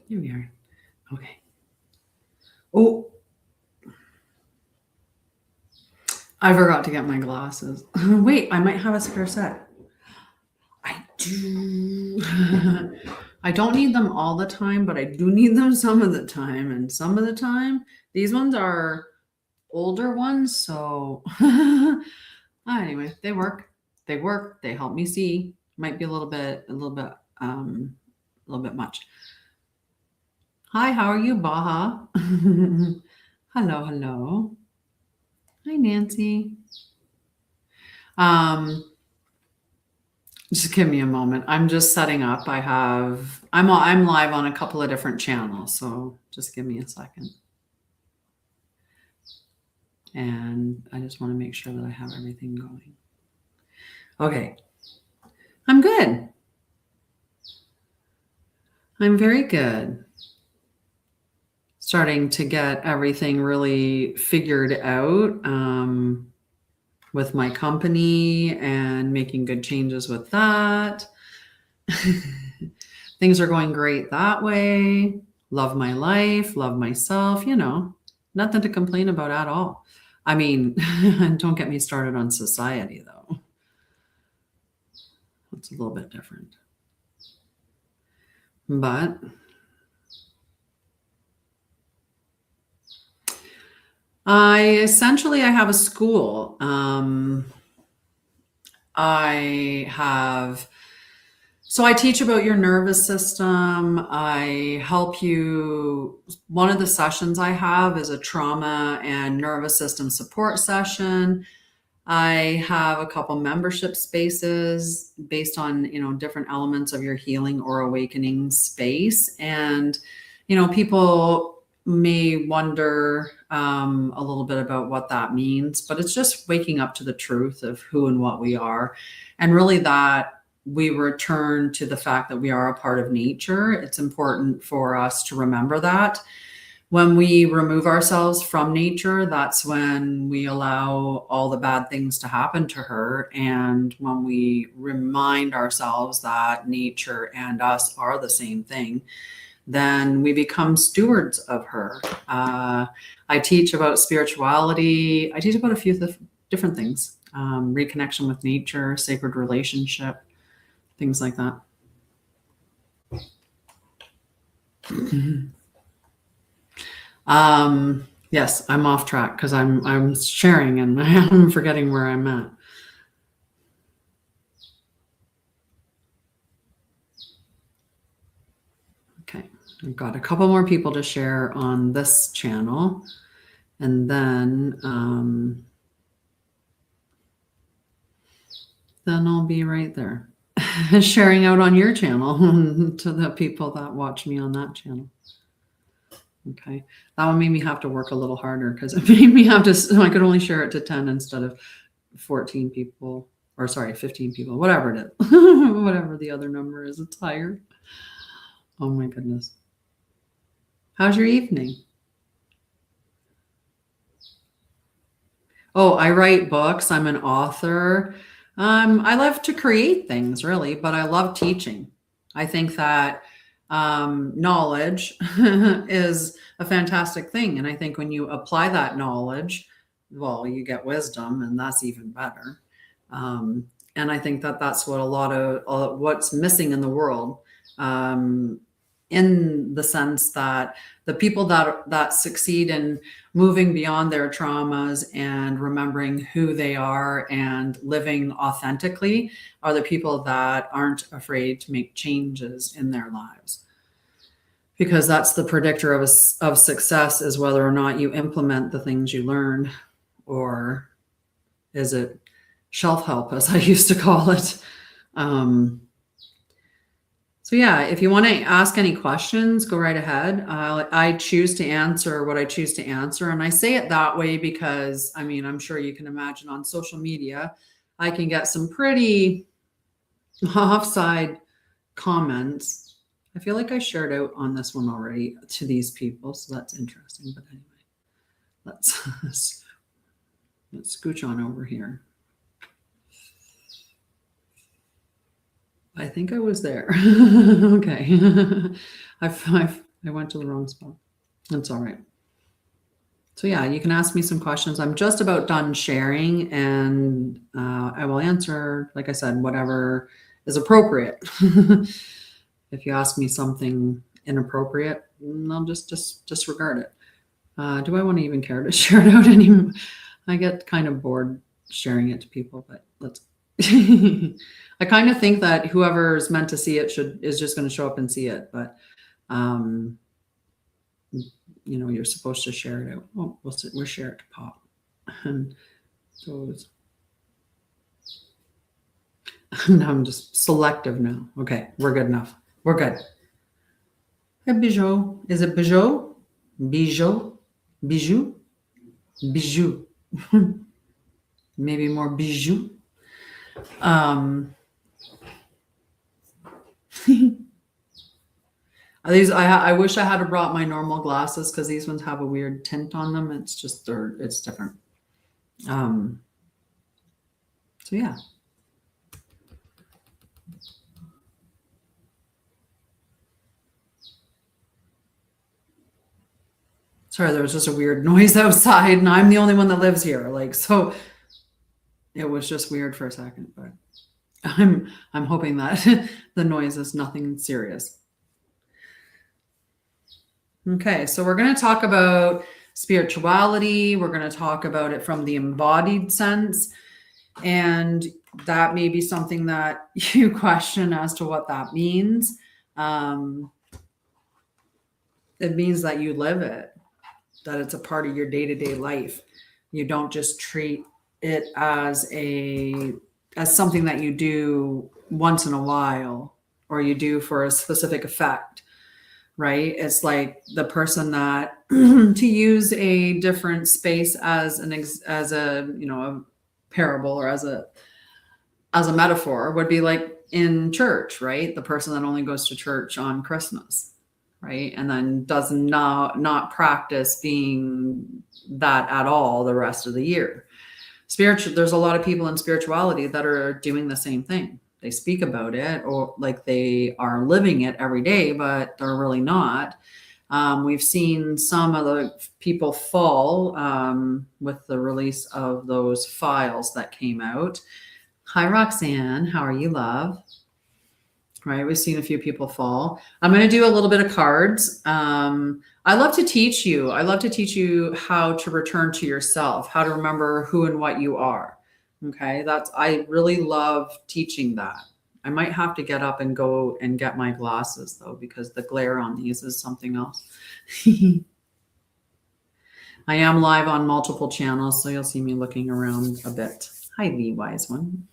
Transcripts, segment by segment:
Here we are. Okay. Oh, I forgot to get my glasses. Wait, I might have a spare set. I do. I don't need them all the time, but I do need them some of the time. And some of the time, these ones are older ones. So anyway, they work. They work. They help me see. Might be a little bit, a little bit much. Hi, how are you, Baha? Hello, hello. Hi, Nancy. Um, just give me a moment. I'm just setting up. I'm live on a couple of different channels, so just give me a second. And I just want to make sure that I have everything going. Okay. I'm good. I'm very good. Starting to get everything really figured out with my company and making good changes with that. Things are going great that way. Love my life, love myself, nothing to complain about at all. I mean, don't get me started on society, though. It's a little bit different. But I have a school. So I teach about your nervous system. I help you. One of the sessions I have is a trauma and nervous system support session. I have a couple membership spaces based on, different elements of your healing or awakening space. And, people may wonder a little bit about what that means, but it's just waking up to the truth of who and what we are. And really that we return to the fact that we are a part of nature. It's important for us to remember that. When we remove ourselves from nature, that's when we allow all the bad things to happen to her. And when we remind ourselves that nature and us are the same thing, then we become stewards of her. I teach about spirituality. I teach about a few different things, reconnection with nature, sacred relationship, things like that. Yes, I'm off track because I'm sharing and I'm forgetting where I'm at. Okay, I've got a couple more people to share on this channel, and then I'll be right there sharing out on your channel to the people that watch me on that channel. Okay, that one made me have to work a little harder because it made me have to. I could only share it to 10 instead of 14 people, or sorry, 15 people, whatever it is, whatever the other number is. It's higher. Oh my goodness. How's your evening? Oh, I write books. I'm an author. I love to create things, really, but I love teaching. I think that knowledge is a fantastic thing. And I think when you apply that knowledge, well, you get wisdom, and that's even better. And I think that that's what a lot of what's missing in the world, in the sense that the people that succeed in moving beyond their traumas and remembering who they are and living authentically are the people that aren't afraid to make changes in their lives, because that's the predictor of success, is whether or not you implement the things you learn, or is it shelf help, as I used to call it. So yeah, if you want to ask any questions, go right ahead. I choose to answer what I choose to answer. And I say it that way because, I mean, I'm sure you can imagine on social media, I can get some pretty offside comments. I feel like I shared out on this one already to these people, so that's interesting. But anyway, let's scooch on over here. I think I was there. Okay. I went to the wrong spot. That's all right. So yeah, you can ask me some questions. I'm just about done sharing, and I will answer, like I said, whatever is appropriate. If you ask me something inappropriate, I'll just disregard it. Do I want to even care to share it out anymore? I get kind of bored sharing it to people, but let's. I kind of think that whoever's meant to see it is just going to show up and see it, but you're supposed to share it out. Oh, we'll share it to pop. And so now I'm just selective now. Okay, we're good enough. We're good. Hey, bijou. Is it bijou? Bijou? Bijou? Bijou. Maybe more bijou. I wish I had brought my normal glasses because these ones have a weird tint on them. It's just it's different. So yeah. Sorry, there was just a weird noise outside, and I'm the only one that lives here. So it was just weird for a second, but I'm hoping that the noise is nothing serious. Okay, so we're going to talk about spirituality. We're going to talk about it from the embodied sense. And that may be something that you question as to what that means. It means that you live it, that it's a part of your day-to-day life. You don't just treat it as something that you do once in a while, or you do for a specific effect. Right? It's like the person that to use a different space as a parable or as a metaphor would be like in church, right? The person that only goes to church on Christmas, right? And then does not practice being that at all the rest of the year. There's a lot of people in spirituality that are doing the same thing. They speak about it or like they are living it every day, but they're really not. We've seen some of the people fall with the release of those files that came out. Hi, Roxanne. How are you, love? Right. We've seen a few people fall. I'm going to do a little bit of cards. I love to teach you. I love to teach you how to return to yourself, how to remember who and what you are. Okay, I really love teaching that. I might have to get up and go and get my glasses though, because the glare on these is something else. I am live on multiple channels, so you'll see me looking around a bit. Hi, the wise one.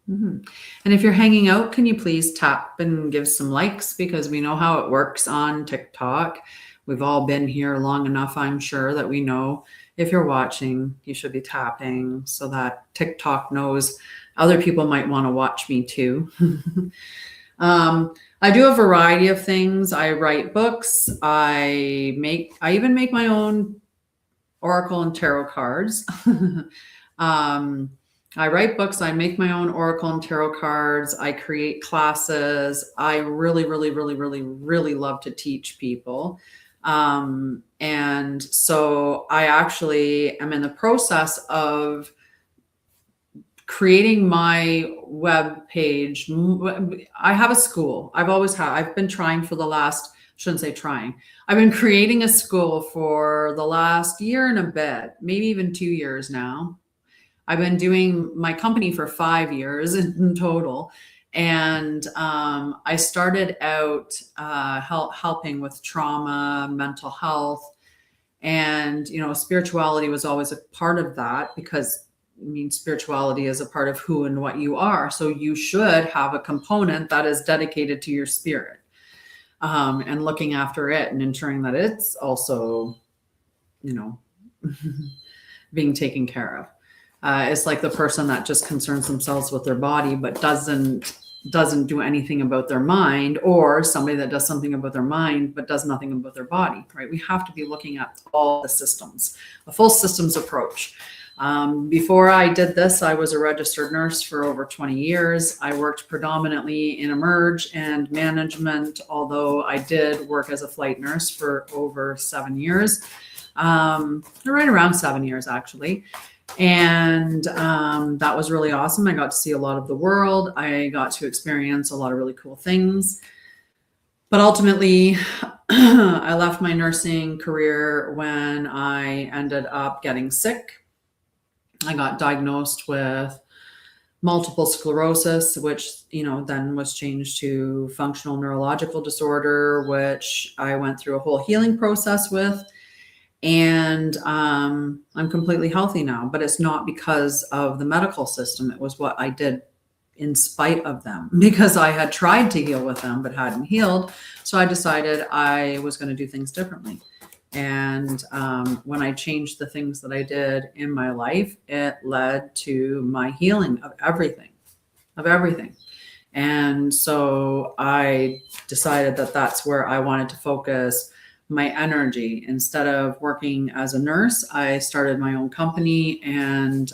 And if you're hanging out, can you please tap and give some likes, because we know how it works on TikTok. We've all been here long enough, I'm sure, that we know if you're watching, you should be tapping so that TikTok knows other people might want to watch me too. I do a variety of things. I write books. I even make my own oracle and tarot cards. I write books. I make my own oracle and tarot cards. I create classes. I really, really, really, really, really love to teach people. And so I actually am in the process of creating my web page. I have a school. I've been trying for the last, shouldn't say trying. I've been creating a school for the last year and a bit, maybe even 2 years now. I've been doing my company for 5 years in total. And I started out helping with trauma, mental health, and spirituality was always a part of that, because spirituality is a part of who and what you are. So you should have a component that is dedicated to your spirit, and looking after it and ensuring that it's also, being taken care of. It's like the person that just concerns themselves with their body, but doesn't do anything about their mind, or somebody that does something about their mind, but does nothing about their body, right? We have to be looking at all the systems, a full systems approach. Before I did this, I was a registered nurse for over 20 years. I worked predominantly in emerge and management, although I did work as a flight nurse for over 7 years, right around 7 years actually. And that was really awesome. I got to see a lot of the world. I got to experience a lot of really cool things. But ultimately, I left my nursing career when I ended up getting sick. I got diagnosed with multiple sclerosis, which, then was changed to functional neurological disorder, which I went through a whole healing process with. And I'm completely healthy now, but it's not because of the medical system. It was what I did in spite of them, because I had tried to heal with them, but hadn't healed. So I decided I was going to do things differently. And when I changed the things that I did in my life, it led to my healing of everything. And so I decided that that's where I wanted to focus my energy. Instead of working as a nurse, I started my own company and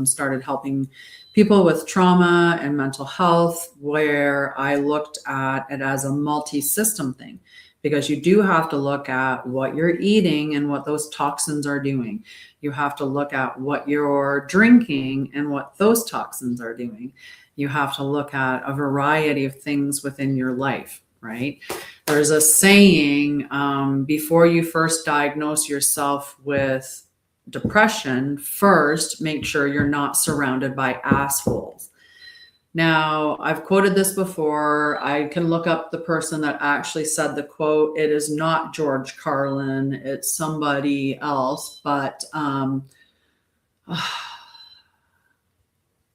started helping people with trauma and mental health, where I looked at it as a multi-system thing, because you do have to look at what you're eating and what those toxins are doing. You have to look at what you're drinking and what those toxins are doing. You have to look at a variety of things within your life, right? There's a saying, before you first diagnose yourself with depression, first make sure you're not surrounded by assholes. Now, I've quoted this before. I can look up the person that actually said the quote. It is not George Carlin. It's somebody else, but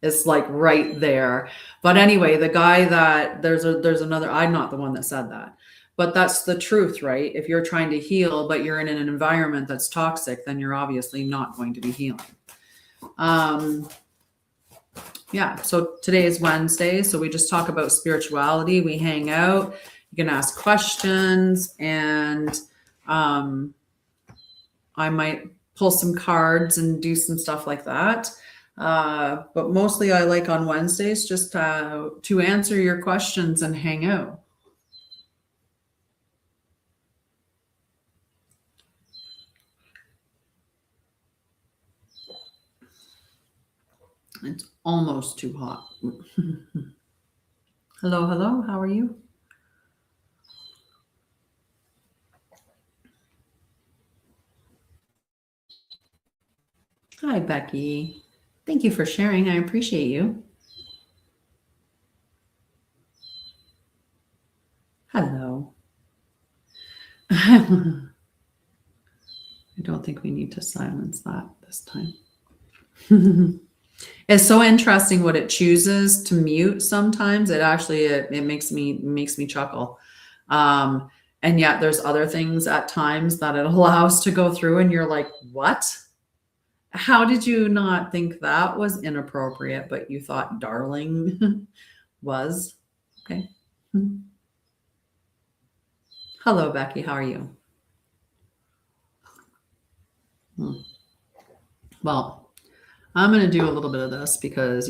it's like right there. But anyway, the guy that there's another, I'm not the one that said that, but that's the truth, right? If you're trying to heal, but you're in an environment that's toxic, then you're obviously not going to be healing. Yeah, so today is Wednesday, so we just talk about spirituality. We hang out, you can ask questions, and I might pull some cards and do some stuff like that. But mostly I like on Wednesdays just to answer your questions and hang out. It's almost too hot. Hello, how are you? Hi, Becky. Thank you for sharing. I appreciate you. Hello. I don't think we need to silence that this time. It's so interesting what it chooses to mute sometimes. It actually it makes me chuckle. And yet there's other things at times that it allows to go through and you're like, what? How did you not think that was inappropriate, but you thought darling was? Okay. Hello, Becky. How are you? Well, I'm going to do a little bit of this because,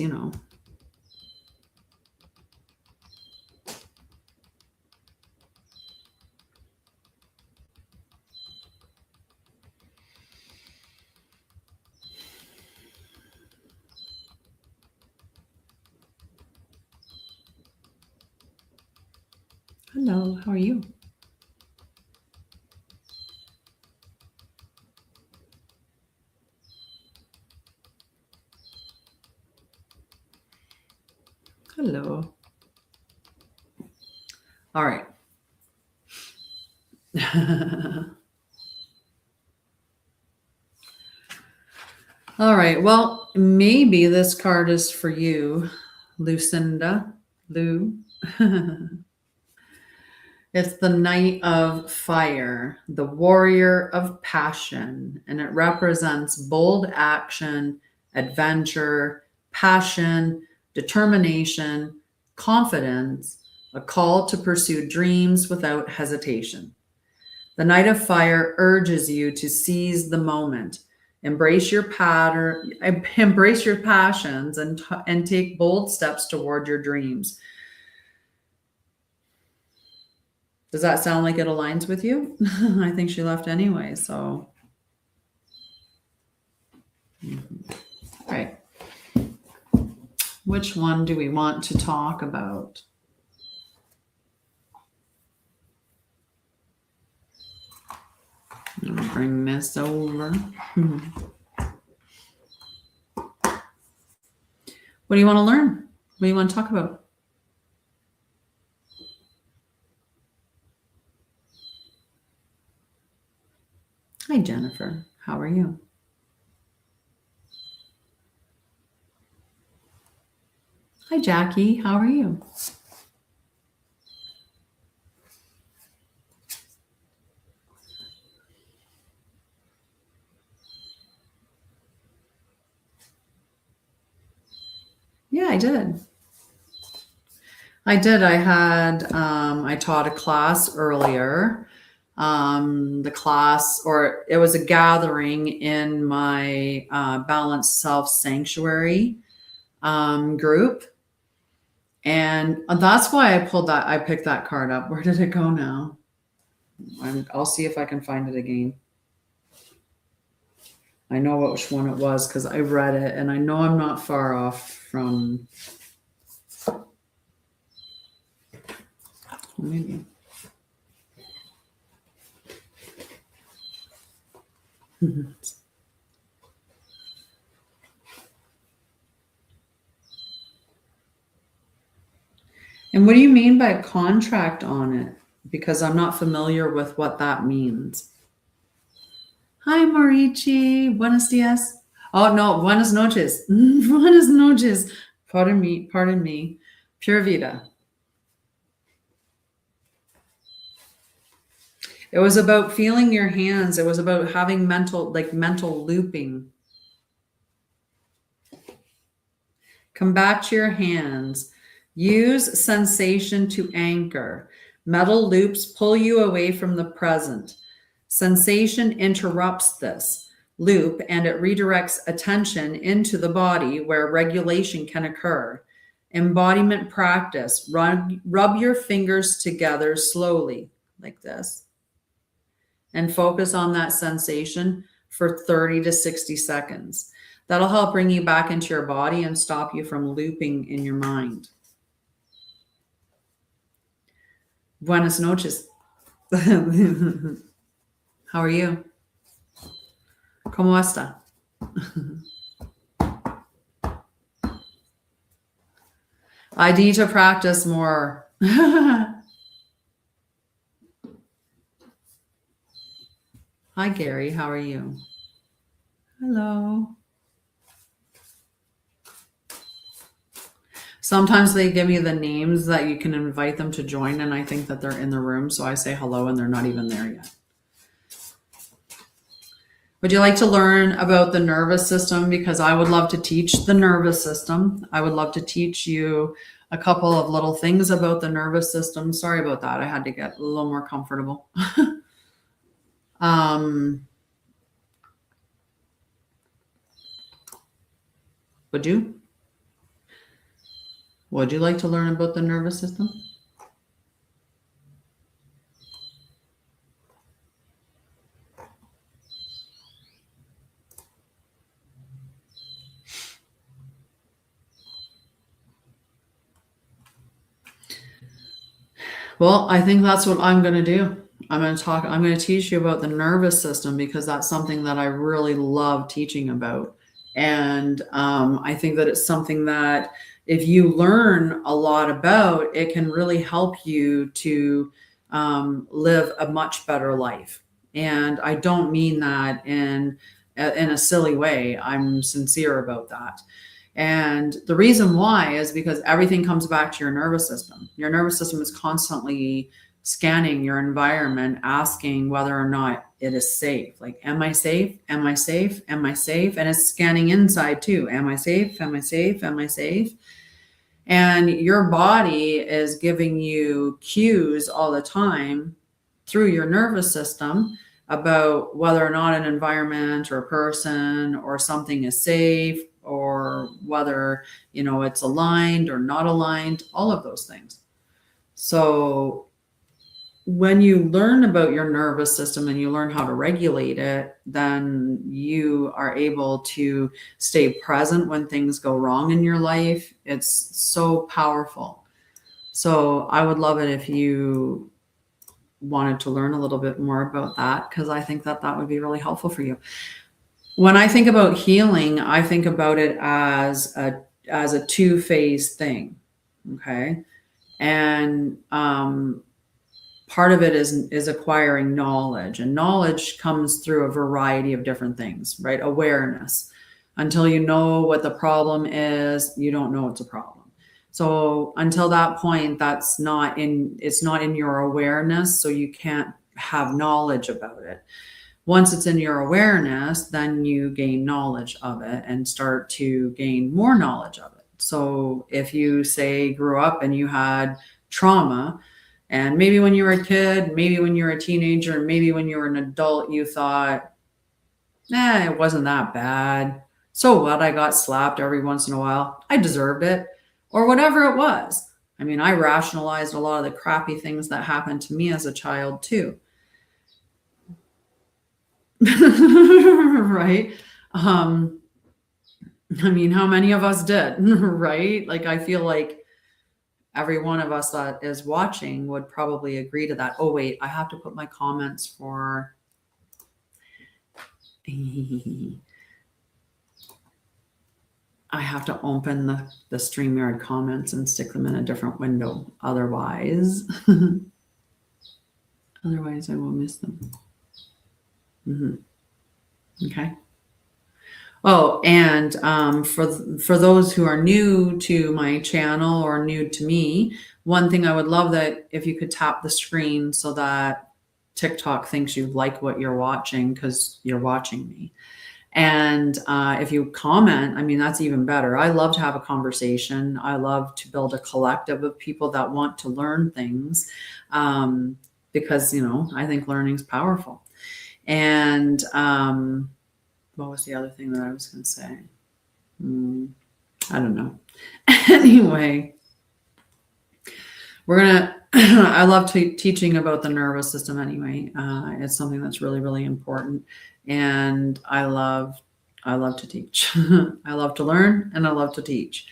hello, how are you? Hello. All right. All right. Well, maybe this card is for you, Lucinda. Lou. It's the Knight of Fire, the Warrior of Passion, and it represents bold action, adventure, passion, determination, confidence, a call to pursue dreams without hesitation. The Knight of Fire urges you to seize the moment, Embrace your pattern, embrace your passions, and take bold steps toward your dreams. Does that sound like it aligns with you? I think she left anyway, so. Right. Which one do we want to talk about? I'll bring this over. What do you want to learn? What do you want to talk about? Hi, Jennifer. How are you? Hi, Jackie. How are you? Yeah, I did. I taught a class earlier. The class, or it was a gathering in my Balanced Self Sanctuary group. And that's why I picked that card up. Where did it go now? I'll see if I can find it again. I know which one it was because I read it, and I know I'm not far off from. Maybe. And what do you mean by contract on it? Because I'm not familiar with what that means. Hi, Marichi. Buenos dias. Oh, no. Buenas noches. Buenas noches. Pardon me. Pardon me. Pure Vida. It was about feeling your hands. It was about having mental looping. Come back to your hands. Use sensation to anchor. Metal loops pull you away from the present. Sensation interrupts this loop and it redirects attention into the body where regulation can occur. Embodiment practice. Rub your fingers together slowly, like this, and focus on that sensation for 30 to 60 seconds. That'll help bring you back into your body and stop you from looping in your mind. Buenas noches. How are you? ¿Cómo está? I need to practice more. Hi, Gary. How are you? Hello. Sometimes they give you the names that you can invite them to join, and I think that they're in the room, so I say hello and they're not even there yet. Would you like to learn about the nervous system? Because I would love to teach the nervous system. I would love to teach you a couple of little things about the nervous system. Sorry about that. I had to get a little more comfortable. Would you? Would you like to learn about the nervous system? Well, I think that's what I'm going to do. I'm going to teach you about the nervous system because that's something that I really love teaching about. And I think that it's something that if you learn a lot about, it can really help you to live a much better life. And I don't mean that in a silly way. I'm sincere about that. And the reason why is because everything comes back to your nervous system. Your nervous system is constantly scanning your environment, asking whether or not it is safe. Like, am I safe? Am I safe? Am I safe? And it's scanning inside too. Am I safe? Am I safe? Am I safe? And your body is giving you cues all the time through your nervous system about whether or not an environment or a person or something is safe, or whether, it's aligned or not aligned, all of those things. So when you learn about your nervous system and you learn how to regulate it, then you are able to stay present when things go wrong in your life. It's so powerful. So I would love it if you wanted to learn a little bit more about that, because I think that would be really helpful for you. When I think about healing, I think about it as a two-phase thing. Okay. And part of it is acquiring knowledge, and knowledge comes through a variety of different things, right? Awareness. Until you know what the problem is, you don't know it's a problem. So until that point, it's not in your awareness, so you can't have knowledge about it. Once it's in your awareness, then you gain knowledge of it and start to gain more knowledge of it. So if you say grew up and you had trauma, and maybe when you were a kid, maybe when you were a teenager, maybe when you were an adult, you thought, it wasn't that bad. So what? I got slapped every once in a while. I deserved it. Or whatever it was. I mean, I rationalized a lot of the crappy things that happened to me as a child too. Right? I mean, how many of us did, right? Like, I feel like every one of us that is watching would probably agree to that. Oh, wait, I have to put my comments for... I have to open the StreamYard comments and stick them in a different window. Otherwise, I will miss them. Okay. Oh, and for those who are new to my channel or new to me, one thing I would love that if you could tap the screen so that TikTok thinks you like what you're watching, because you're watching me. And if you comment, I mean, that's even better. I love to have a conversation. I love to build a collective of people that want to learn things, because, I think learning is powerful. And what was the other thing that I was going to say? I don't know. Anyway, I love teaching about the nervous system anyway. It's something that's really, really important. And I love to teach. I love to learn and I love to teach.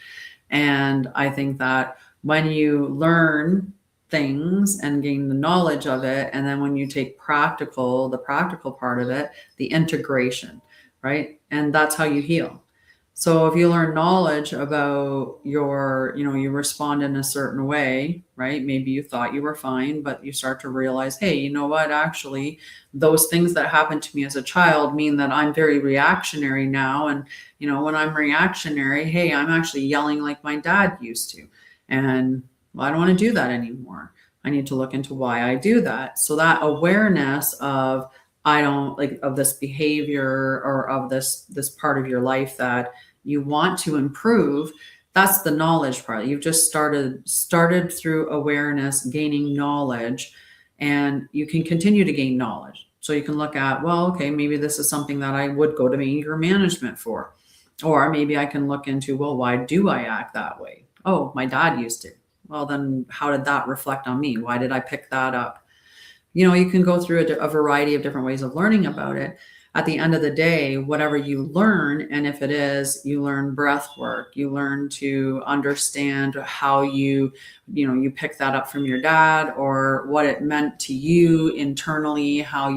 And I think that when you learn things and gain the knowledge of it, and then when you take the practical part of it, the integration, right? And that's how you heal. So if you learn knowledge about you respond in a certain way, right? Maybe you thought you were fine, but you start to realize, hey, you know what? Actually, those things that happened to me as a child mean that I'm very reactionary now. And, when I'm reactionary, hey, I'm actually yelling like my dad used to. And I don't want to do that anymore. I need to look into why I do that. So that awareness of, of this behavior or of this part of your life that you want to improve, that's the knowledge part. You've just started through awareness, gaining knowledge, and you can continue to gain knowledge. So you can look at, well, okay, maybe this is something that I would go to anger management for. Or maybe I can look into, well, why do I act that way? Oh, my dad used to. Well, then how did that reflect on me? Why did I pick that up? You can go through a variety of different ways of learning about it. At the end of the day, whatever you learn, and if it is, you learn breath work, you learn to understand how you pick that up from your dad, or what it meant to you internally, how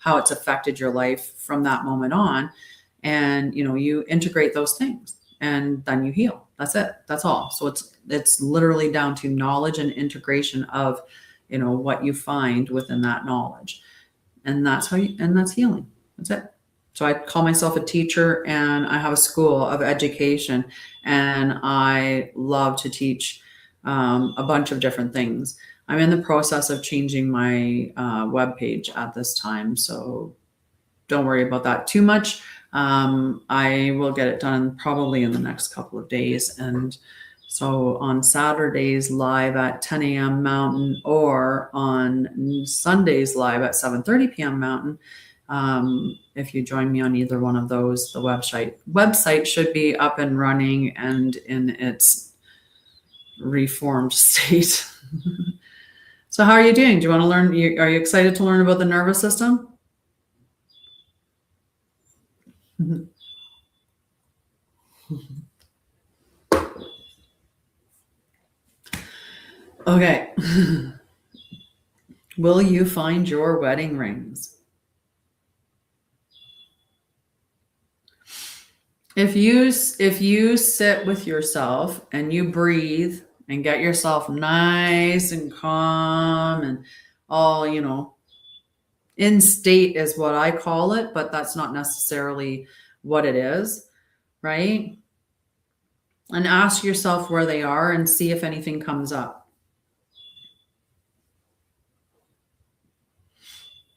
it's affected your life from that moment on. And, you integrate those things and then you heal. That's it. That's all. So it's literally down to knowledge and integration of, what you find within that knowledge. And that's healing. That's it. So I call myself a teacher, and I have a school of education, and I love to teach a bunch of different things. I'm in the process of changing my webpage at this time, so don't worry about that too much. I will get it done probably in the next couple of days, and So on Saturdays live at 10 a.m. Mountain, or on Sundays live at 7:30 p.m. Mountain. If you join me on either one of those, the website should be up and running and in its reformed state. So how are you doing? Do you want to learn? Are you excited to learn about the nervous system? Okay. Will you find your wedding rings? If you sit with yourself and you breathe and get yourself nice and calm and all, in state is what I call it, but that's not necessarily what it is, right? And ask yourself where they are and see if anything comes up.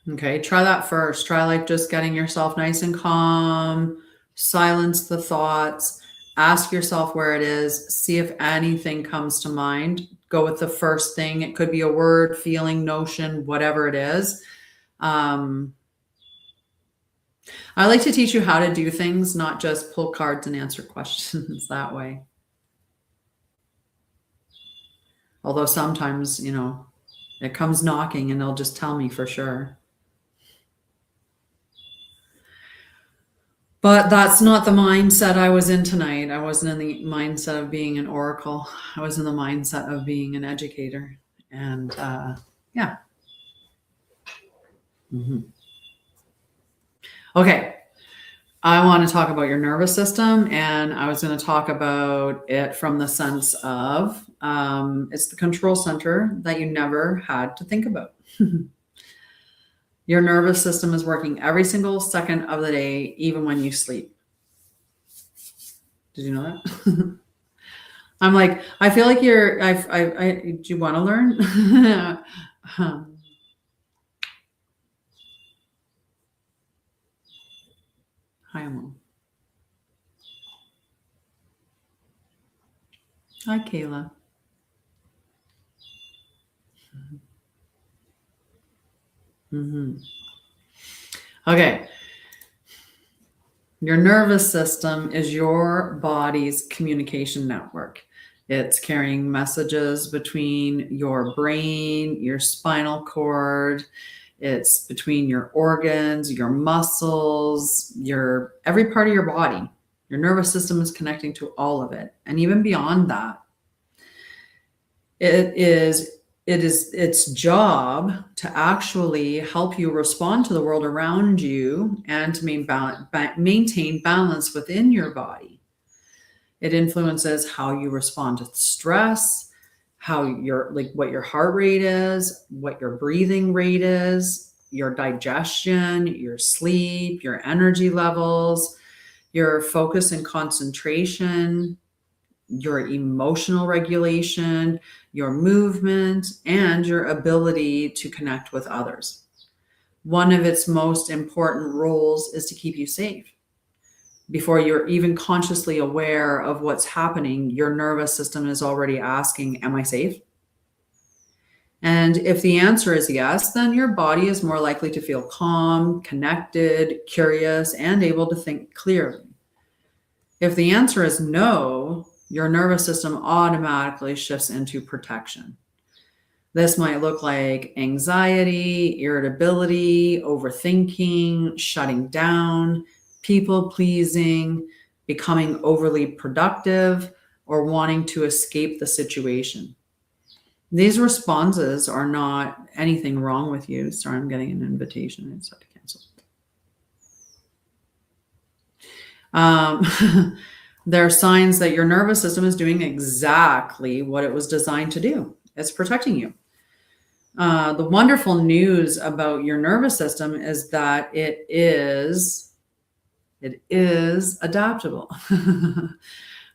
Okay, try that first. Try like just getting yourself nice and calm, silence the thoughts, ask yourself where it is, see if anything comes to mind. Go with the first thing. It could be a word, feeling, notion, whatever it is. I like to teach you how to do things, not just pull cards and answer questions that way. Although sometimes, it comes knocking and they'll just tell me for sure. But that's not the mindset I was in tonight. I wasn't in the mindset of being an oracle. I was in the mindset of being an educator. And yeah. Okay. I want to talk about your nervous system, and I was going to talk about it from the sense of it's the control center that you never had to think about. Your nervous system is working every single second of the day, even when you sleep. Did you know that? I'm like, I feel like do you want to learn? Hi, Amo. Hi, Kayla. Okay. Your nervous system is your body's communication network. It's carrying messages between your brain, your spinal cord. It's between your organs, your muscles, every part of your body. Your nervous system is connecting to all of it. And even beyond that, it is its job to actually help you respond to the world around you and to maintain balance within your body. It influences how you respond to stress, what your heart rate is, what your breathing rate is, your digestion, your sleep, your energy levels, your focus and concentration, your emotional regulation, your movement, and your ability to connect with others. One of its most important roles is to keep you safe. Before you're even consciously aware of what's happening, your nervous system is already asking, am I safe? And if the answer is yes, then your body is more likely to feel calm, connected, curious, and able to think clearly. If the answer is no, your nervous system automatically shifts into protection. This might look like anxiety, irritability, overthinking, shutting down, people pleasing, becoming overly productive, or wanting to escape the situation. These responses are not anything wrong with you. Sorry, I'm getting an invitation. I just have to cancel. There are signs that your nervous system is doing exactly what it was designed to do. It's protecting you. The wonderful news about your nervous system is that it is adaptable.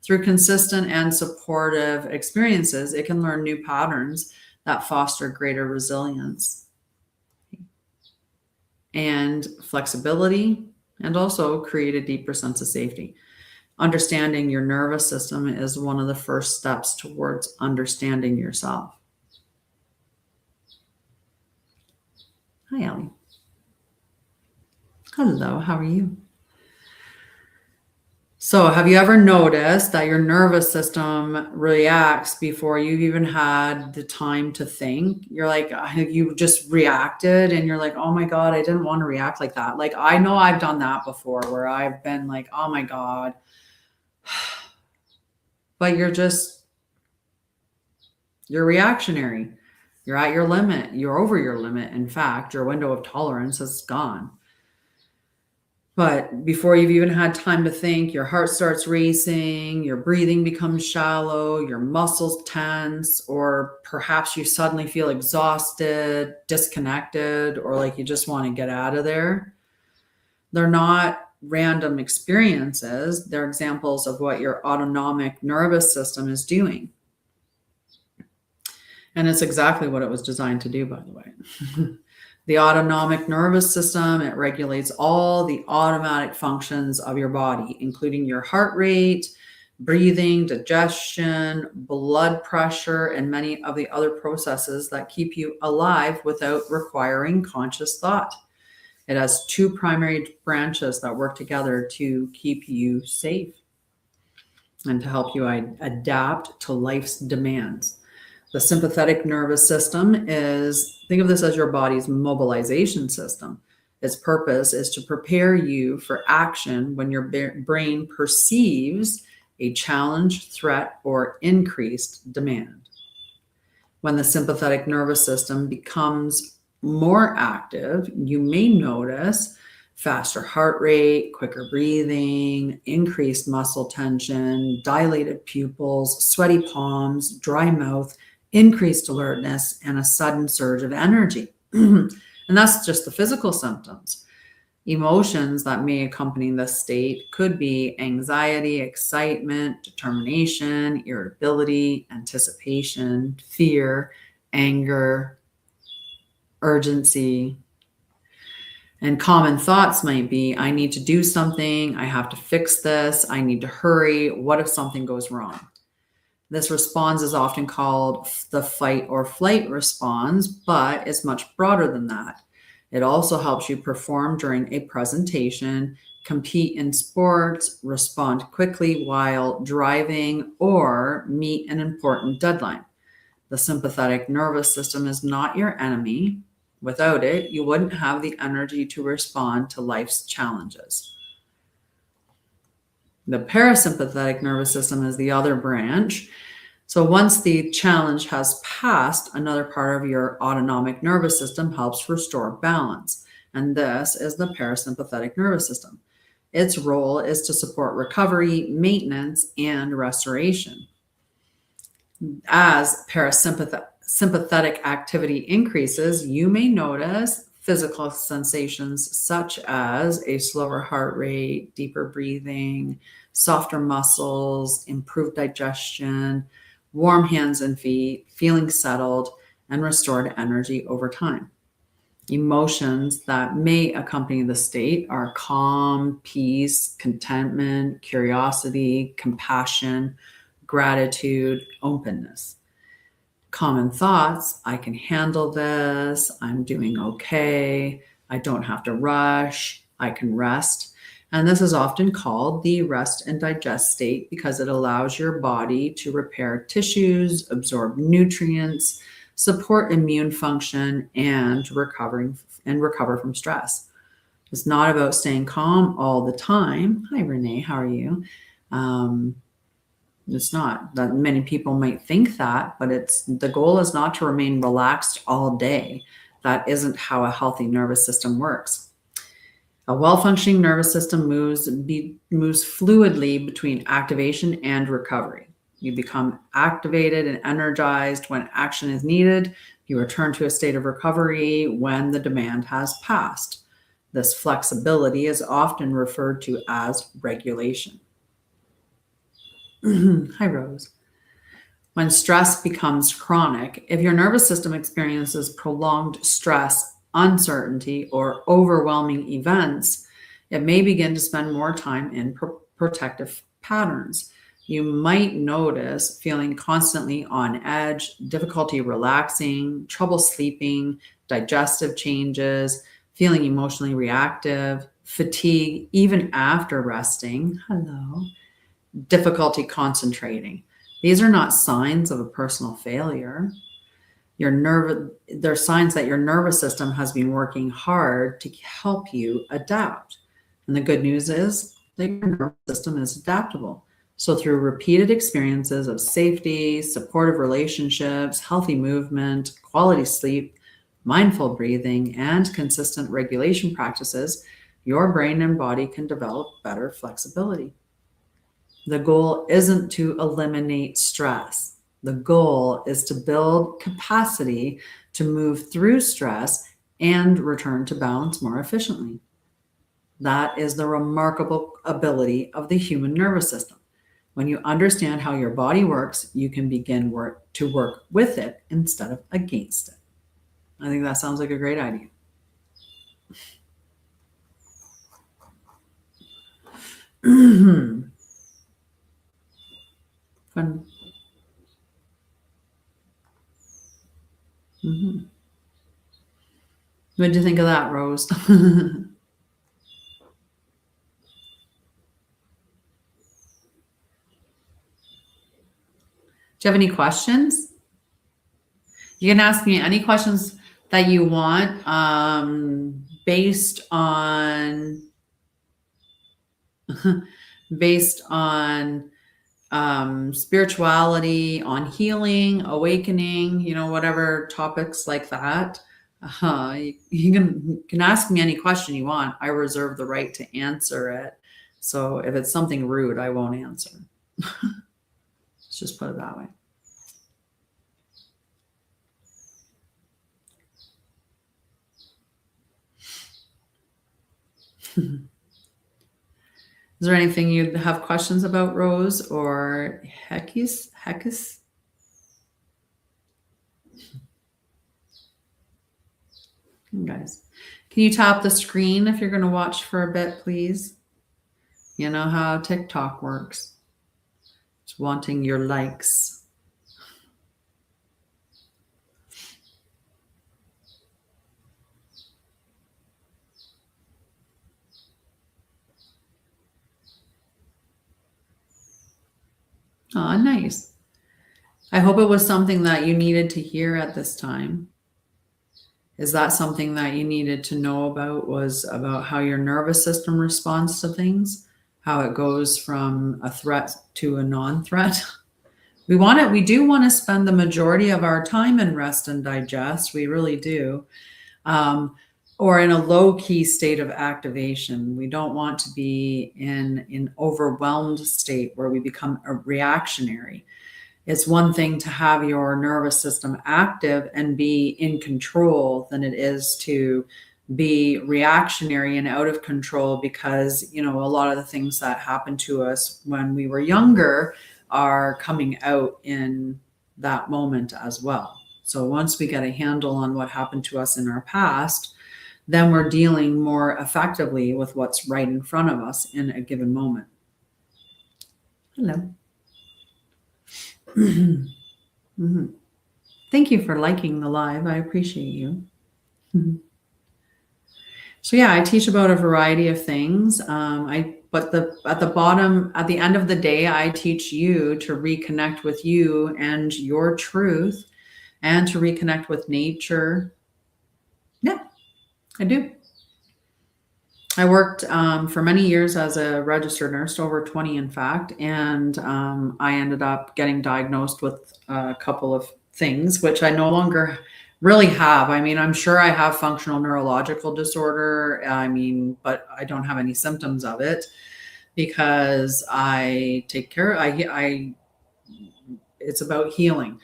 Through consistent and supportive experiences, it can learn new patterns that foster greater resilience and flexibility, and also create a deeper sense of safety. Understanding your nervous system is one of the first steps towards understanding yourself. Hi, Ellie. Hello, how are you? So have you ever noticed that your nervous system reacts before you've even had the time to think? You're like, you just reacted and you're like, oh my God, I didn't want to react like that. Like, I know I've done that before where I've been like, oh my God. But you're reactionary. You're at your limit. You're over your limit. In fact, your window of tolerance is gone. But before you've even had time to think, your heart starts racing, your breathing becomes shallow, your muscles tense, or perhaps you suddenly feel exhausted, disconnected, or like you just want to get out of there. They're not random experiences. They're examples of what your autonomic nervous system is doing. And it's exactly what it was designed to do, by the way. The autonomic nervous system, it regulates all the automatic functions of your body, including your heart rate, breathing, digestion, blood pressure, and many of the other processes that keep you alive without requiring conscious thought. It has two primary branches that work together to keep you safe and to help you adapt to life's demands. The sympathetic nervous system is, think of this as your body's mobilization system. Its purpose is to prepare you for action when your brain perceives a challenge, threat, or increased demand. When the sympathetic nervous system becomes more active, you may notice faster heart rate, quicker breathing, increased muscle tension, dilated pupils, sweaty palms, dry mouth, increased alertness, and a sudden surge of energy. And that's just the physical symptoms. Emotions that may accompany this state could be anxiety, excitement, determination, irritability, anticipation, fear, anger, urgency. And common thoughts might be, I need to do something, I have to fix this, I need to hurry, what if something goes wrong? This response is often called the fight or flight response, but it's much broader than that. It also helps you perform during a presentation, compete in sports, respond quickly while driving, or meet an important deadline. The sympathetic nervous system is not your enemy. Without it, you wouldn't have the energy to respond to life's challenges. The parasympathetic nervous system is the other branch. So once the challenge has passed, another part of your autonomic nervous system helps restore balance. And this is the parasympathetic nervous system. Its role is to support recovery, maintenance, and restoration. As parasympathetic activity increases, you may notice physical sensations such as a slower heart rate, deeper breathing, softer muscles, improved digestion, warm hands and feet, feeling settled, and restored energy over time. Emotions that may accompany the state are calm, peace, contentment, curiosity, compassion, gratitude, openness. Common thoughts, I can handle this, I'm doing okay, I don't have to rush, I can rest. And this is often called the rest and digest state because it allows your body to repair tissues, absorb nutrients, support immune function, and recover from stress. It's not about staying calm all the time. Hi, Renee, how are you? It's not. That many people might think that, but the goal is not to remain relaxed all day. That isn't how a healthy nervous system works. A well-functioning nervous system moves fluidly between activation and recovery. You become activated and energized when action is needed. You return to a state of recovery when the demand has passed. This flexibility is often referred to as regulation. Hi, Rose. When stress becomes chronic, if your nervous system experiences prolonged stress, uncertainty, or overwhelming events, it may begin to spend more time in protective patterns. You might notice feeling constantly on edge, difficulty relaxing, trouble sleeping, digestive changes, feeling emotionally reactive, fatigue even after resting. Hello. Difficulty concentrating. These are not signs of a personal failure. They're signs that your nervous system has been working hard to help you adapt. And the good news is that your nervous system is adaptable. So through repeated experiences of safety, supportive relationships, healthy movement, quality sleep, mindful breathing, and consistent regulation practices, your brain and body can develop better flexibility. The goal isn't to eliminate stress. The goal is to build capacity to move through stress and return to balance more efficiently. That is the remarkable ability of the human nervous system. When you understand how your body works, you can begin to work with it instead of against it. I think that sounds like a great idea. Fun. What did you think of that, Rose? Do you have any questions? You can ask me any questions that you want, based on spirituality, on healing, awakening, whatever topics like that. You can ask me any question you want. I reserve the right to answer it. So if it's something rude, I won't answer. Let's just put it that way. Is there anything you'd have questions about, Rose or Hekis? Guys, can you tap the screen if you're going to watch for a bit, please? You know how TikTok works. It's wanting your likes. Oh, nice. I hope it was something that you needed to hear at this time. Is that something that you needed to know about, was about how your nervous system responds to things, how it goes from a threat to a non-threat? We do want to spend the majority of our time in rest and digest. We really do. Or in a low-key state of activation. We don't want to be in an overwhelmed state where we become a reactionary. It's one thing to have your nervous system active and be in control than it is to be reactionary and out of control, because, a lot of the things that happened to us when we were younger are coming out in that moment as well. So once we get a handle on what happened to us in our past, then we're dealing more effectively with what's right in front of us in a given moment. Hello. Mm-hmm. Thank you for liking the live. I appreciate you. Mm-hmm. So yeah, I teach about a variety of things. But at the end of the day, I teach you to reconnect with you and your truth, and to reconnect with nature. Yeah, I do. I worked for many years as a registered nurse, over 20 in fact, and I ended up getting diagnosed with a couple of things, which I no longer really have. I mean, I'm sure I have functional neurological disorder, but I don't have any symptoms of it because I take care. It's about healing.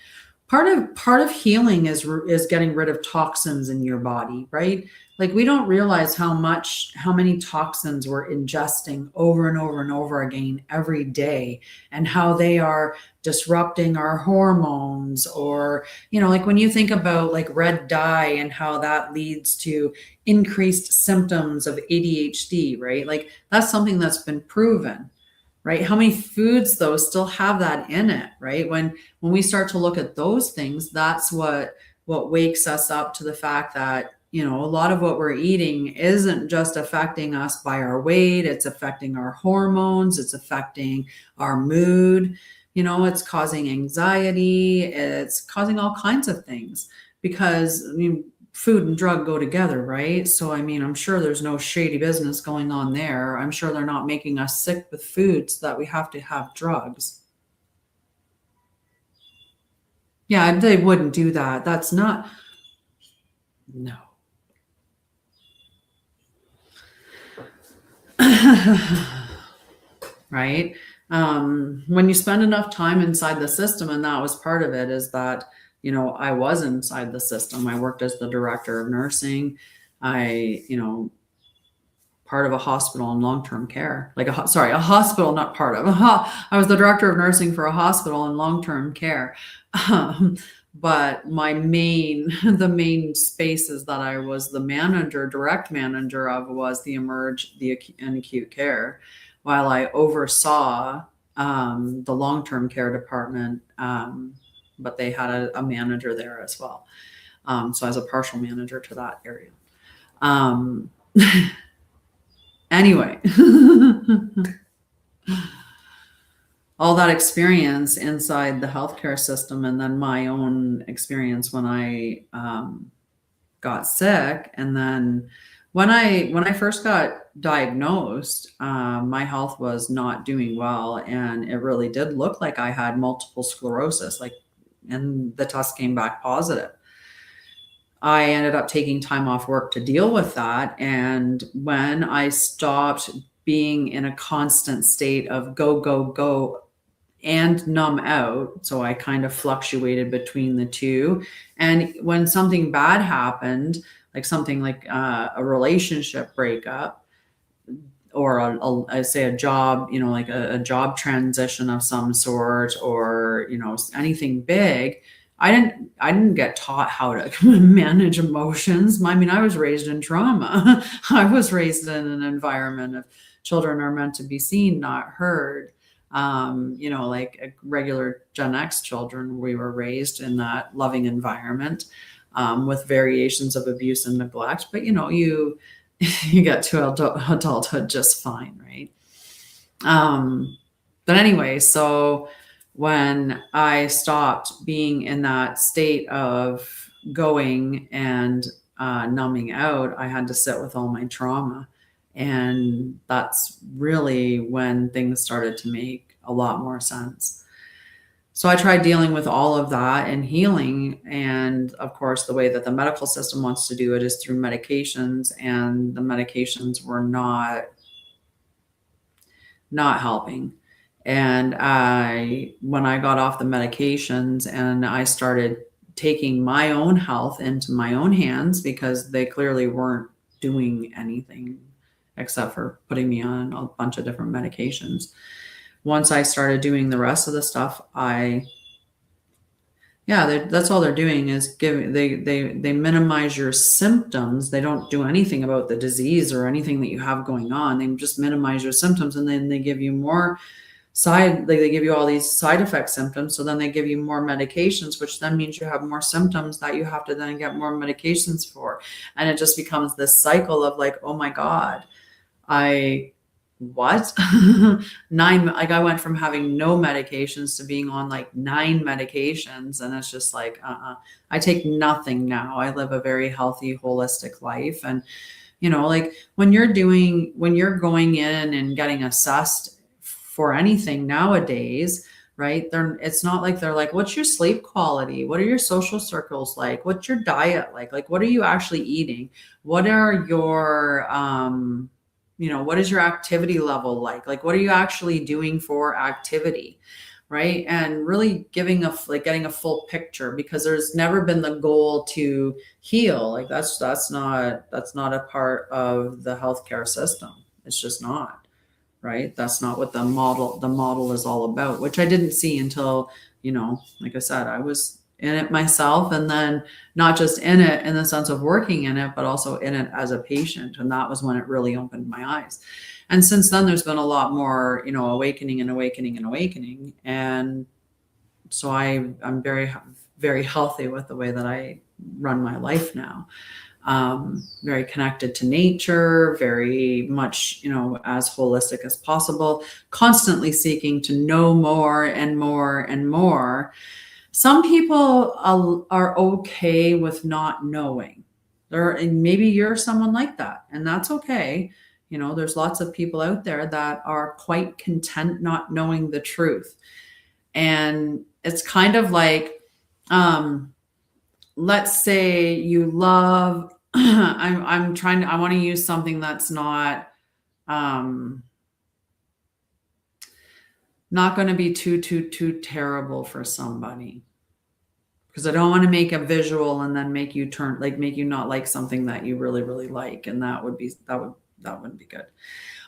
Part of healing is getting rid of toxins in your body, right? Like, we don't realize how many toxins we're ingesting over and over and over again every day, and how they are disrupting our hormones. Or, like when you think about like red dye and how that leads to increased symptoms of ADHD, right? Like, that's something that's been proven. right? How many foods though still have that in it, right? When we start to look at those things, that's what wakes us up to the fact that, you know, a lot of what we're eating isn't just affecting us by our weight, it's affecting our hormones, it's affecting our mood, you know, it's causing anxiety, it's causing all kinds of things because, I mean, food and drug go together, right? So, I mean, I'm sure there's no shady business going on there. I'm sure they're not making us sick with foods that we have to have drugs. Yeah, they wouldn't do that. That's not, no. Right? When you spend enough time inside the system, and that was part of it, is that, you know, I was inside the system. I worked as the director of nursing. I, you know, part of a hospital in long-term care, like a hospital, not part of I was the director of nursing for a hospital in long-term care. But the main spaces that I was the direct manager of was and acute care, while I oversaw the long-term care department. But they had a manager there as well. So I was a partial manager to that area. Anyway, all that experience inside the healthcare system, and then my own experience when I got sick, and then when I first got diagnosed, my health was not doing well, and it really did look like I had multiple sclerosis. Like, and the test came back positive. I ended up taking time off work to deal with that. And when I stopped being in a constant state of go, go, go and numb out, so I kind of fluctuated between the two. And when something bad happened, like something like a relationship breakup, or I say a job, you know, like a job transition of some sort, or, you know, anything big, I didn't get taught how to manage emotions. I mean, I was raised in trauma. I was raised in an environment of children are meant to be seen, not heard. You know, like regular Gen X children, we were raised in that loving environment, with variations of abuse and neglect. But, you know, you get to adulthood just fine, right? But anyway, so when I stopped being in that state of going and numbing out, I had to sit with all my trauma. And that's really when things started to make a lot more sense. So I tried dealing with all of that and healing. And of course, the way that the medical system wants to do it is through medications, and the medications were not helping. And when I got off the medications and I started taking my own health into my own hands, because they clearly weren't doing anything except for putting me on a bunch of different medications. Once I started doing the rest of the stuff, that's all they're doing is they minimize your symptoms. They don't do anything about the disease or anything that you have going on. They just minimize your symptoms, and then they give you more they give you all these side effect symptoms. So then they give you more medications, which then means you have more symptoms that you have to then get more medications for. And it just becomes this cycle of like, oh my God, what? Like I went from having no medications to being on like 9 medications. And it's just like, I take nothing now. I live a very healthy, holistic life. And, you know, like when you're going in and getting assessed for anything nowadays, right? It's not like they're like, what's your sleep quality? What are your social circles like? What's your diet like? Like, what are you actually eating? What are your, you know, what is your activity level like? Like, what are you actually doing for activity? Right. And really getting a full picture, because there's never been the goal to heal. Like that's not a part of the healthcare system. It's just not. Right. That's not what the model is all about, which I didn't see until, you know, like I said, I was in it myself, and then not just in it in the sense of working in it, but also in it as a patient. And that was when it really opened my eyes. And since then, there's been a lot more, awakening and awakening and awakening. And so I'm very, very healthy with the way that I run my life now. Very connected to nature, very much, as holistic as possible, constantly seeking to know more and more and more. Some people are okay with not knowing. And maybe you're someone like that, and that's okay. There's lots of people out there that are quite content not knowing the truth. And it's kind of like, let's say you love, I want to use something that's not going to be too terrible for somebody, because I don't want to make a visual and then make you not like something that you really, really like. And that wouldn't be good.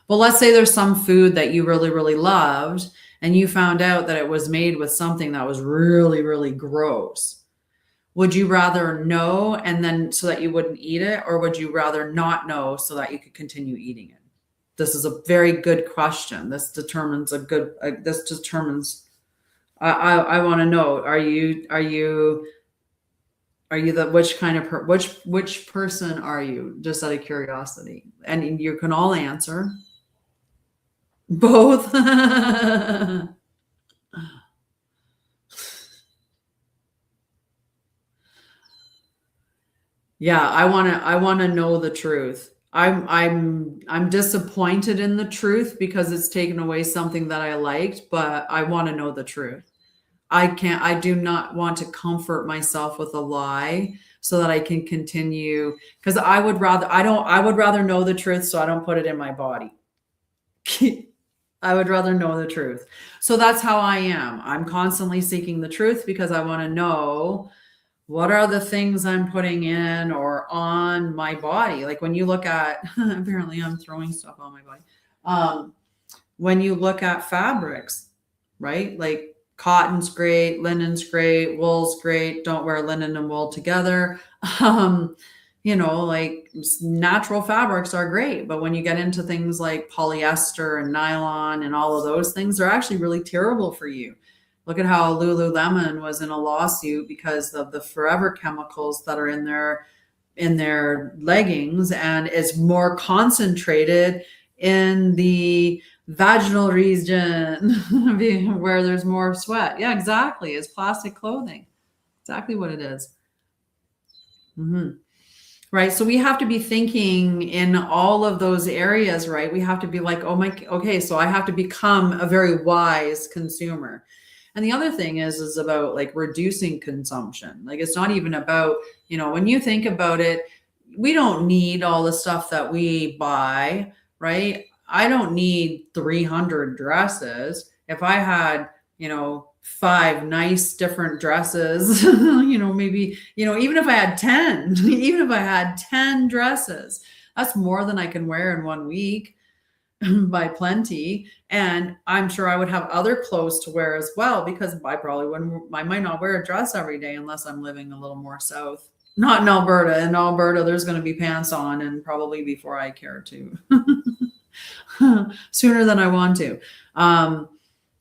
Well, let's say there's some food that you really, really loved, and you found out that it was made with something that was really, really gross. Would you rather know and then so that you wouldn't eat it, or would you rather not know so that you could continue eating it? This is a very good question. This determines I want to know, are you which kind of which person are you, just out of curiosity? And you can all answer. Both. Yeah, I want to know the truth. I'm disappointed in the truth because it's taken away something that I liked, but I want to know the truth. I do not want to comfort myself with a lie so that I can continue, because I would rather know the truth so I don't put it in my body. I would rather know the truth. So that's how I am. I'm constantly seeking the truth because I want to know what are the things I'm putting in or on my body. Like when you look at, apparently I'm throwing stuff on my body. When you look at fabrics, right? Like cotton's great, linen's great, wool's great. Don't wear linen and wool together. Like natural fabrics are great, but when you get into things like polyester and nylon and all of those things, they're actually really terrible for you. Look at how Lululemon was in a lawsuit because of the forever chemicals that are in their leggings, and it's more concentrated in the vaginal region where there's more sweat. Yeah, exactly. It's plastic clothing. Exactly what it is. Mm-hmm. Right. So we have to be thinking in all of those areas, right? We have to be like, okay, so I have to become a very wise consumer. And the other thing is about like reducing consumption. Like it's not even about, when you think about it, we don't need all the stuff that we buy, right? I don't need 300 dresses. If I had, 5 nice different dresses, maybe, even if I had 10, even if I had 10 dresses, that's more than I can wear in 1 week by plenty. And I'm sure I would have other clothes to wear as well, because I might not wear a dress every day unless I'm living a little more south. Not in Alberta. In Alberta, there's going to be pants on, and probably before I care to. Sooner than I want to.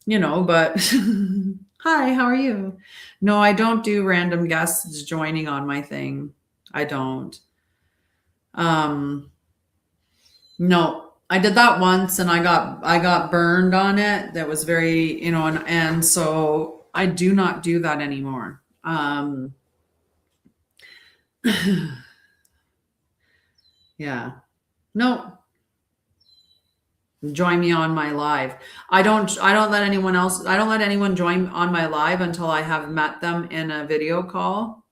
But hi, how are you? No, I don't do random guests joining on my thing. I don't. No, I did that once and I got burned on it. That was very, and so I do not do that anymore. Yeah. No. Join me on my live. I don't let anyone join on my live until I have met them in a video call.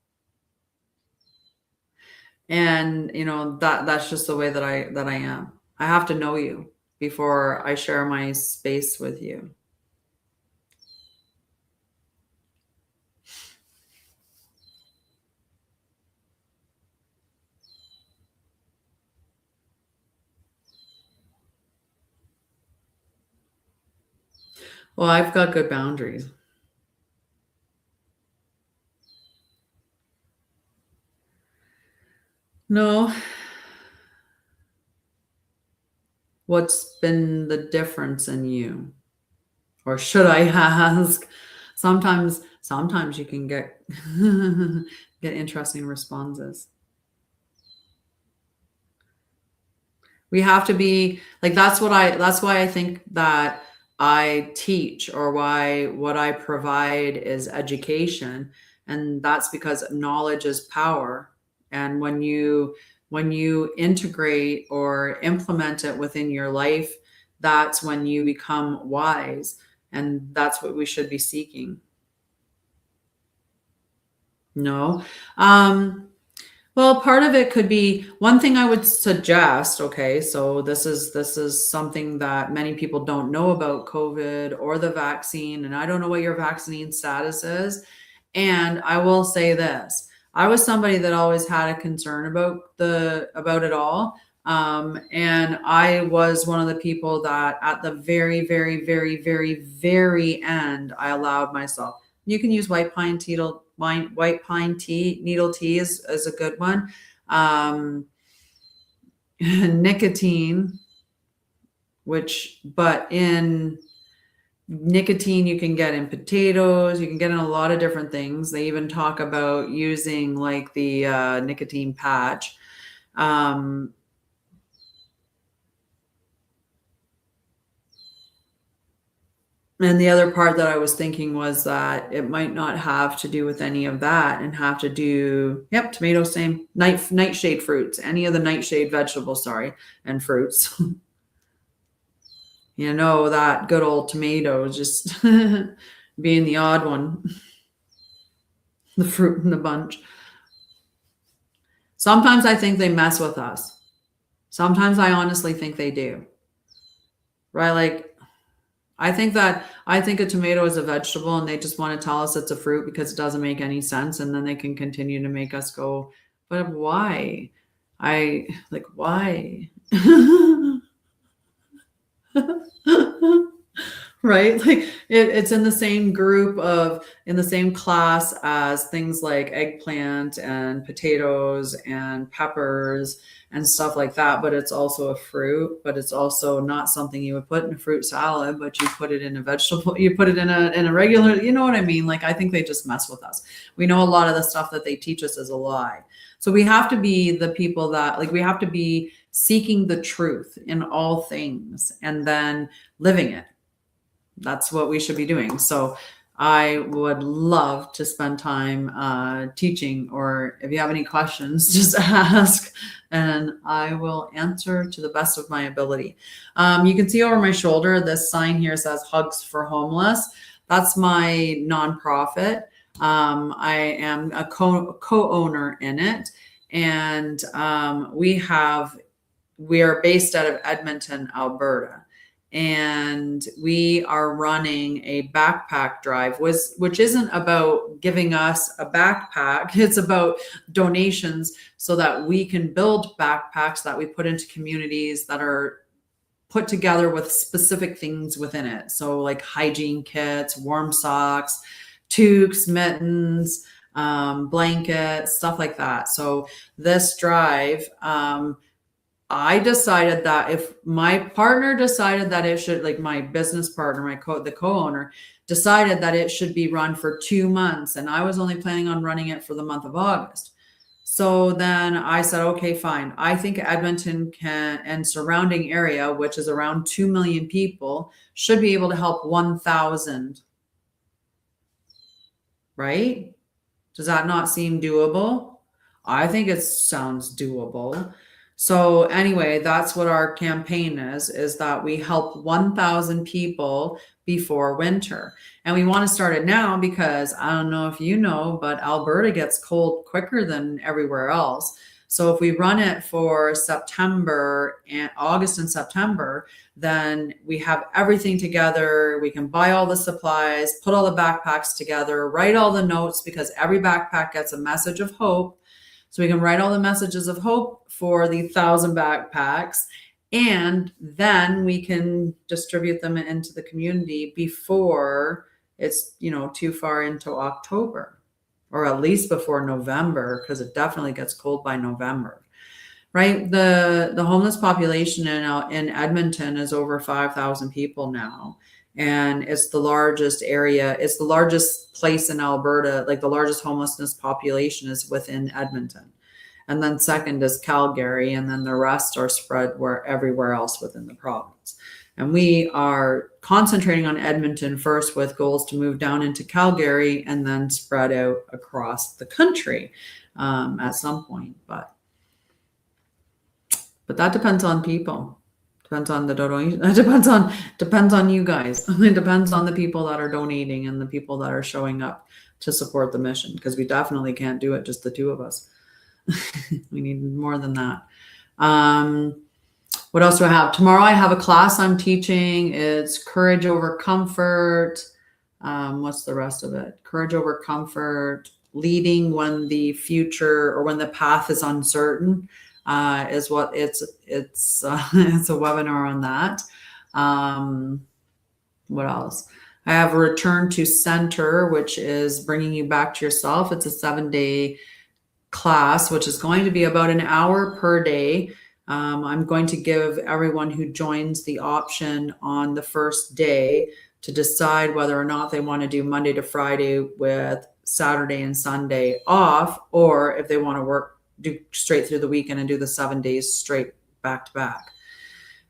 And that's just the way that I am. I have to know you before I share my space with you. Well, I've got good boundaries. No. What's been the difference in you? Or should I ask? Sometimes you can get get interesting responses. We have to be like, that's why I think that I teach, or why what I provide is education. And that's because knowledge is power. And when you integrate or implement it within your life, that's when you become wise. And that's what we should be seeking. No. Well, part of it could be, one thing I would suggest, okay, so this is something that many people don't know about COVID or the vaccine, and I don't know what your vaccine status is. And I will say this. I was somebody that always had a concern about it all. And I was one of the people that at the very, very, very, very, very end, I allowed myself. You can use white pine tea, needle tea is a good one. Nicotine, but in nicotine you can get in potatoes, you can get in a lot of different things. They even talk about using like the nicotine patch. And the other part that I was thinking was that it might not have to do with any of that, and have to do, yep, tomatoes, same, nightshade fruits, any of the nightshade vegetables, sorry, and fruits. That good old tomato just being the odd one, the fruit in the bunch. Sometimes I think they mess with us. Sometimes I honestly think they do. Right? Like, I think a tomato is a vegetable, and they just want to tell us it's a fruit because it doesn't make any sense. And then they can continue to make us go, but why? Why? Right? Like it's in the same in the same class as things like eggplant and potatoes and peppers and stuff like that. But it's also a fruit, but it's also not something you would put in a fruit salad, but you put it in a vegetable, you put it in a regular, you know what I mean? Like, I think they just mess with us. We know a lot of the stuff that they teach us is a lie. So we have to be the people that, like, we have to be seeking the truth in all things and then living it. That's what we should be doing. So I would love to spend time teaching, or if you have any questions, just ask and I will answer to the best of my ability. You can see over my shoulder, this sign here says Hugs for Homeless. That's my nonprofit. I am a co-owner in it. And we are based out of Edmonton, Alberta. And we are running a backpack drive, which isn't about giving us a backpack. It's about donations so that we can build backpacks that we put into communities that are put together with specific things within it. So like hygiene kits, warm socks, toques, mittens, blankets, stuff like that. So this drive, I decided that if my partner decided that it should, like my business partner, the co-owner decided that it should be run for 2 months, and I was only planning on running it for the month of August. So then I said, okay, fine. I think Edmonton and surrounding area, which is around 2 million people, should be able to help 1,000. Right? Does that not seem doable? I think it sounds doable. So anyway, that's what our campaign is that we help 1,000 people before winter. And we want to start it now because I don't know if you know, but Alberta gets cold quicker than everywhere else. So if we run it for September and August and September, then we have everything together. We can buy all the supplies, put all the backpacks together, write all the notes, because every backpack gets a message of hope. So we can write all the messages of hope for the 1,000 backpacks, and then we can distribute them into the community before it's, too far into October, or at least before November, because it definitely gets cold by November. right? The homeless population in Edmonton is over 5,000 people now. And it's the largest area, it's the largest place in Alberta, like the largest homelessness population is within Edmonton. And then second is Calgary, and then the rest are spread everywhere else within the province. And we are concentrating on Edmonton first with goals to move down into Calgary and then spread out across the country at some point. But that depends on people. Depends on the donation. It depends on you guys. It depends on the people that are donating and the people that are showing up to support the mission, because we definitely can't do it just the two of us. We need more than that. What else do I have? Tomorrow I have a class I'm teaching. It's courage over comfort. What's the rest of it? Courage over comfort, leading when the future or when the path is uncertain. Is what it's a webinar on that. What else? I have a return to center, which is bringing you back to yourself. It's a 7-day class, which is going to be about an hour per day. I'm going to give everyone who joins the option on the first day to decide whether or not they want to do Monday to Friday with Saturday and Sunday off, or if they want to do straight through the weekend and do the 7 days straight back to back.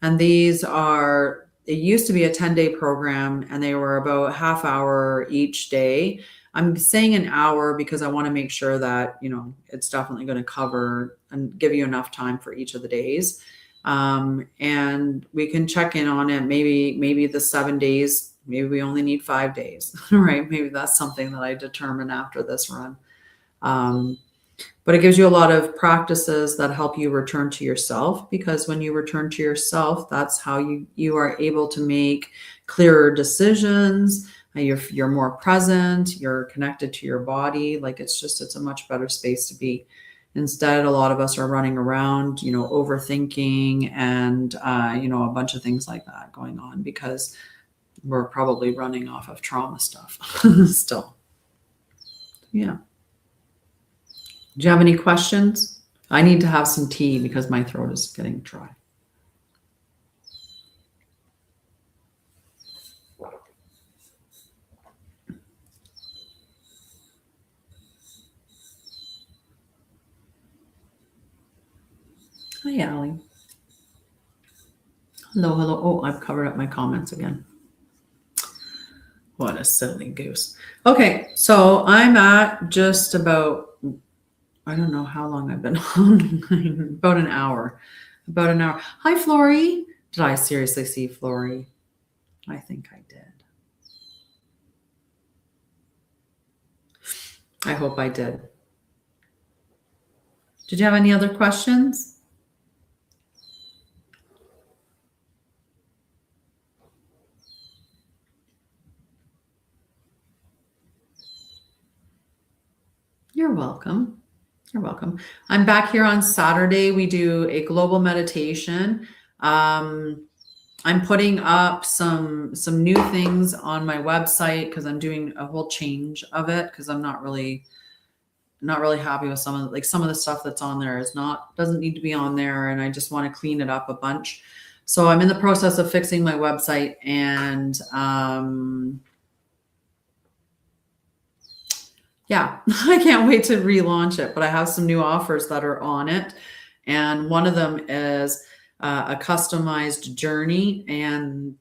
And these are, it used to be a 10-day program, and they were about half hour each day. I'm saying an hour because I want to make sure that, it's definitely going to cover and give you enough time for each of the days. And we can check in on it. Maybe the 7 days, maybe we only need 5 days, right? Maybe that's something that I determine after this run. But it gives you a lot of practices that help you return to yourself, because when you return to yourself, that's how you are able to make clearer decisions. You're more present, you're connected to your body. Like it's a much better space to be. Instead, a lot of us are running around, overthinking and, a bunch of things like that going on, because we're probably running off of trauma stuff still. Yeah. Do you have any questions? I need to have some tea because my throat is getting dry. Hi, Allie. Hello. Oh, I've covered up my comments again. What a silly goose. Okay, so I'm at just about, I don't know how long I've been on, about an hour. Hi, Flory. Did I seriously see Flory? I think I did. I hope I did. Did you have any other questions? You're welcome. You're welcome. I'm back here on Saturday. We do a global meditation. I'm putting up some new things on my website because I'm doing a whole change of it, because I'm not really happy with some of the stuff that's on there doesn't need to be on there, and I just want to clean it up a bunch. So I'm in the process of fixing my website, and yeah, I can't wait to relaunch it, but I have some new offers that are on it. And one of them is a customized journey. And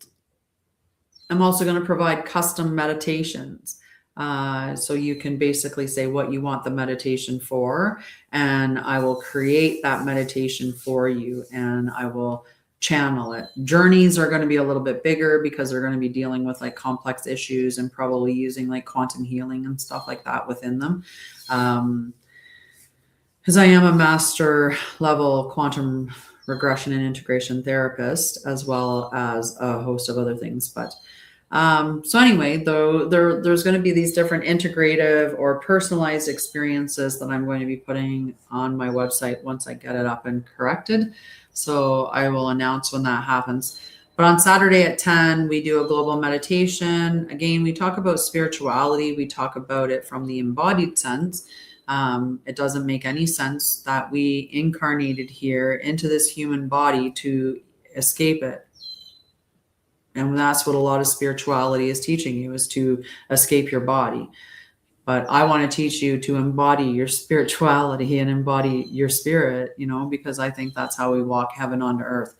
I'm also going to provide custom meditations. So you can basically say what you want the meditation for, and I will create that meditation for you, and I will channel it. Journeys are going to be a little bit bigger because they're going to be dealing with like complex issues and probably using like quantum healing and stuff like that within them. Because I am a master level quantum regression and integration therapist, as well as a host of other things. But so anyway, though, there's going to be these different integrative or personalized experiences that I'm going to be putting on my website once I get it up and corrected. So I will announce when that happens. But on Saturday at 10, we do a global meditation. Again, we talk about spirituality. We talk about it from the embodied sense, It doesn't make any sense that we incarnated here into this human body to escape it. And that's what a lot of spirituality is teaching you, is to escape your body. But I want to teach you to embody your spirituality and embody your spirit, because I think that's how we walk heaven on earth.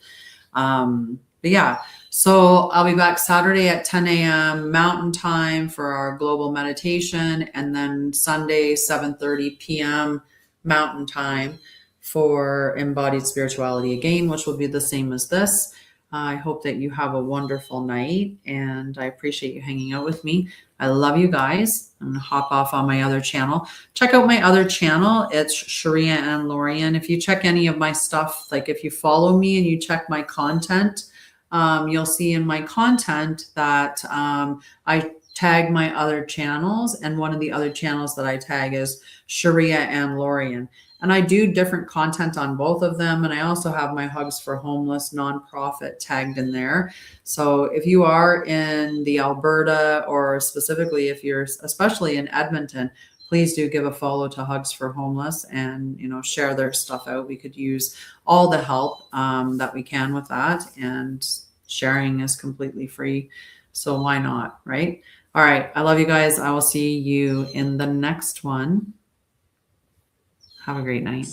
But yeah, so I'll be back Saturday at 10 a.m. Mountain Time for our global meditation, and then Sunday, 7:30 p.m. Mountain Time for Embodied Spirituality again, which will be the same as this. I hope that you have a wonderful night, and I appreciate you hanging out with me. I love you guys. I'm going to hop off on my other channel. Check out my other channel. It's Sharia and Lorian. If you check any of my stuff, like if you follow me and you check my content, you'll see in my content that I tag my other channels, and one of the other channels that I tag is Sharia and Lorian. And I do different content on both of them. And I also have my Hugs for Homeless nonprofit tagged in there. So if you are in the Alberta, or specifically if you're especially in Edmonton, please do give a follow to Hugs for Homeless and, share their stuff out. We could use all the help that we can with that. And sharing is completely free. So why not, right? All right. I love you guys. I will see you in the next one. Have a great night.